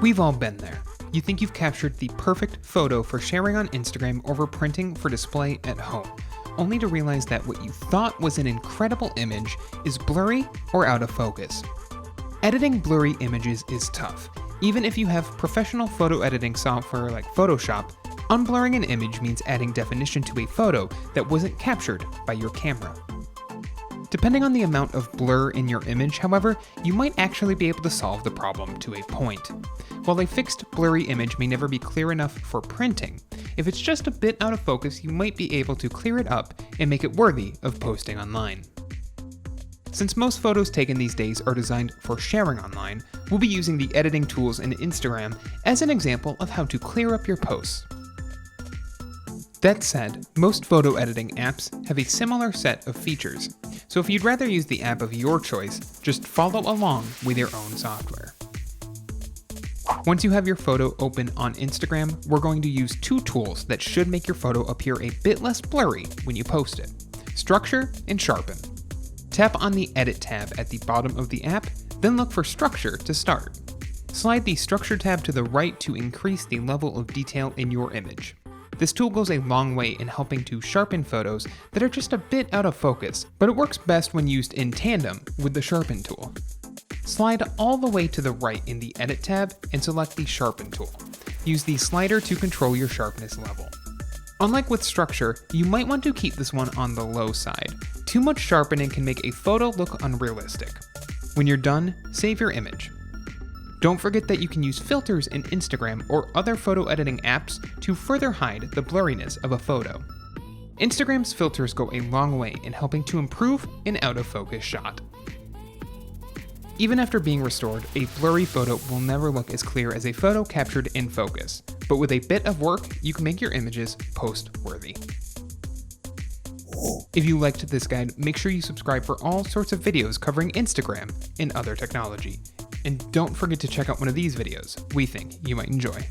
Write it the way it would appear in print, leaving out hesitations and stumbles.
We've all been there. You think you've captured the perfect photo for sharing on Instagram or for printing for display at home, only to realize that what you thought was an incredible image is blurry or out of focus. Editing blurry images is tough. Even if you have professional photo editing software like Photoshop, unblurring an image means adding definition to a photo that wasn't captured by your camera. Depending on the amount of blur in your image, however, you might actually be able to solve the problem to a point. While a fixed blurry image may never be clear enough for printing, if it's just a bit out of focus, you might be able to clear it up and make it worthy of posting online. Since most photos taken these days are designed for sharing online, we'll be using the editing tools in Instagram as an example of how to clear up your posts. That said, most photo editing apps have a similar set of features, so if you'd rather use the app of your choice, just follow along with your own software. Once you have your photo open on Instagram, we're going to use two tools that should make your photo appear a bit less blurry when you post it: Structure and Sharpen. Tap on the Edit tab at the bottom of the app, then look for Structure to start. Slide the Structure tab to the right to increase the level of detail in your image. This tool goes a long way in helping to sharpen photos that are just a bit out of focus, but it works best when used in tandem with the Sharpen tool. Slide all the way to the right in the Edit tab and select the Sharpen tool. Use the slider to control your sharpness level. Unlike with Structure, you might want to keep this one on the low side. Too much sharpening can make a photo look unrealistic. When you're done, save your image. Don't forget that you can use filters in Instagram or other photo editing apps to further hide the blurriness of a photo. Instagram's filters go a long way in helping to improve an out-of-focus shot. Even after being restored, a blurry photo will never look as clear as a photo captured in focus, but with a bit of work, you can make your images post-worthy. If you liked this guide, make sure you subscribe for all sorts of videos covering Instagram and other technology. And don't forget to check out one of these videos. We think you might enjoy.